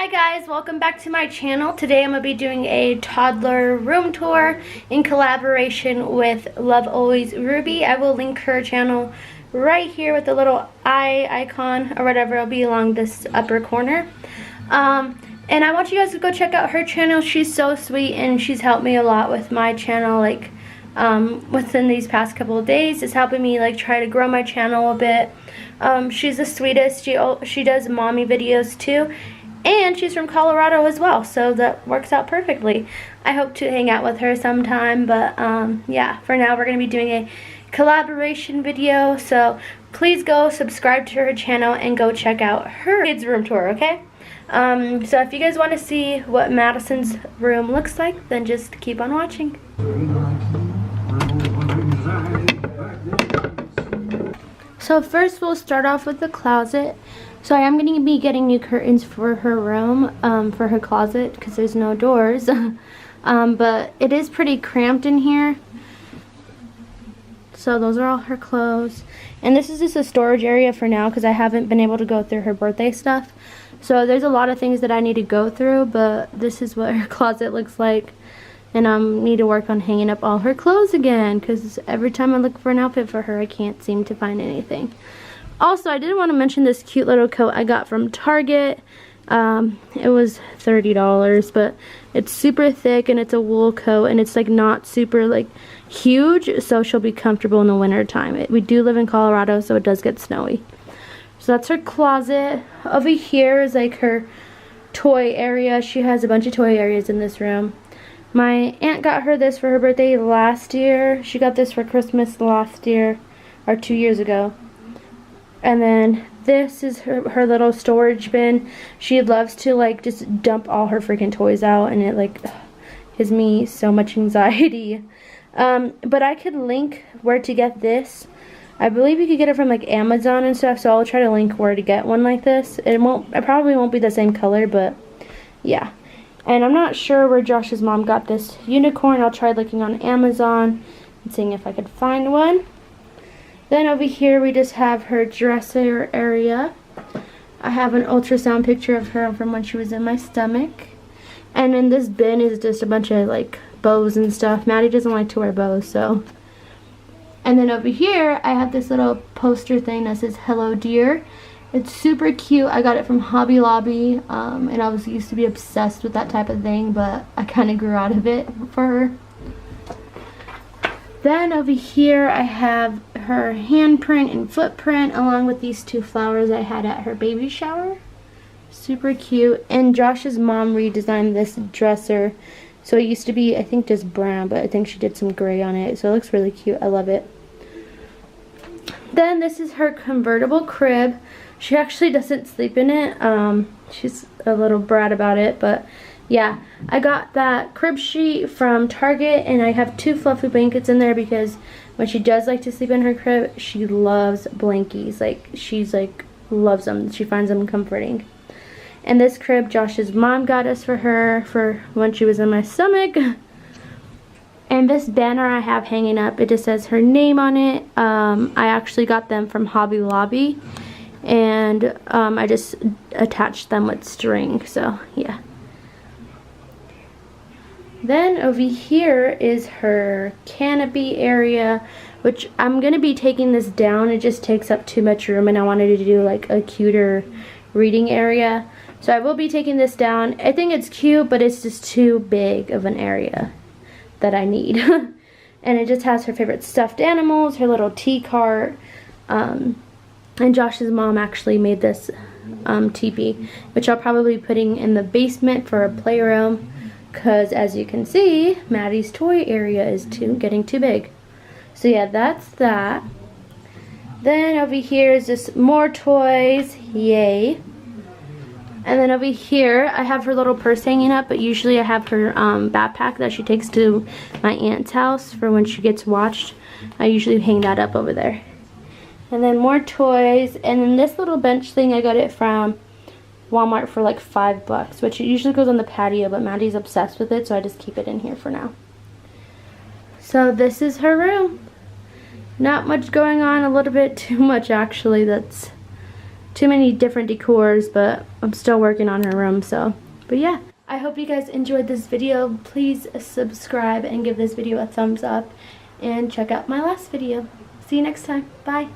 Hi guys, welcome back to my channel. Today I'm going to be doing a toddler room tour in collaboration with Love Always Ruby. I will link her channel right here with the little eye icon or whatever. It'll be along this upper corner. And I want you guys to go check out her channel. She's so sweet and she's helped me a lot with my channel, like within these past couple of days. It's helping me like try to grow my channel a bit. She's the sweetest. She does mommy videos too. And she's from Colorado as well, so that works out perfectly. I hope to hang out with her sometime, but yeah, for now we're going to be doing a collaboration video. So please go subscribe to her channel and go check out her kids' room tour, okay? So if you guys want to see what Madison's room looks like, then just keep on watching. So first we'll start off with the closet. So I am going to be getting new curtains for her room, for her closet, because there's no doors. But it is pretty cramped in here. So those are all her clothes. And this is just a storage area for now, because I haven't been able to go through her birthday stuff. So there's a lot of things that I need to go through, but this is what her closet looks like. And I need to work on hanging up all her clothes again, because every time I look for an outfit for her, I can't seem to find anything. Also, I did want to mention this cute little coat I got from Target. It was $30, but it's super thick and it's a wool coat and it's like not super like huge, so she'll be comfortable in the winter time. We do live in Colorado, so it does get snowy. So that's her closet. Over here is like her toy area. She has a bunch of toy areas in this room. My aunt got her this for her birthday last year. She got this for Christmas last year, or 2 years ago. And then this is her little storage bin. She loves to like just dump all her freaking toys out, and it like gives me so much anxiety. But I could link where to get this. I believe you could get it from like Amazon and stuff, so I'll try to link where to get one like this. It probably won't be the same color, but yeah. And I'm not sure where Josh's mom got this unicorn. I'll try looking on Amazon and seeing if I could find one. Then over here we just have her dresser area. I have an ultrasound picture of her from when she was in my stomach. And in this bin is just a bunch of like bows and stuff. Maddie doesn't like to wear bows, so. And then over here I have this little poster thing that says "Hello Dear." It's super cute. I got it from Hobby Lobby, and I used to be obsessed with that type of thing, but I kind of grew out of it for her. Then over here I have her handprint and footprint along with these two flowers I had at her baby shower. Super cute. And Josh's mom redesigned this dresser. So it used to be, I think, just brown, but I think she did some gray on it. So it looks really cute. I love it. Then this is her convertible crib. She actually doesn't sleep in it. She's a little brat about it, but yeah, I got that crib sheet from Target, and I have 2 fluffy blankets in there because when she does like to sleep in her crib, she loves blankies. Like, she's like, loves them. She finds them comforting. And this crib, Josh's mom got us for her for when she was in my stomach. And this banner I have hanging up, it just says her name on it. I actually got them from Hobby Lobby, and I just attached them with string, so yeah. Then over here is her canopy area, which I'm going to be taking this down. It just takes up too much room, and I wanted to do like a cuter reading area. So I will be taking this down. I think it's cute, but it's just too big of an area that I need. And it just has her favorite stuffed animals, her little tea cart. And Josh's mom actually made this teepee, which I'll probably be putting in the basement for a playroom. Because as you can see, Maddie's toy area is getting too big. So yeah, that's that. Then over here is just more toys. Yay. And then over here, I have her little purse hanging up. But usually I have her backpack that she takes to my aunt's house for when she gets watched. I usually hang that up over there. And then more toys. And then this little bench thing, I got it from Walmart for like $5, which it usually goes on the patio, but Maddie's obsessed with it, so I just keep it in here for now. So this is her room. Not much going on, a little bit too much actually. That's too many different decors, but I'm still working on her room, so. But yeah, I hope you guys enjoyed this video. Please subscribe and give this video a thumbs up, and check out my last video. See you next time. Bye.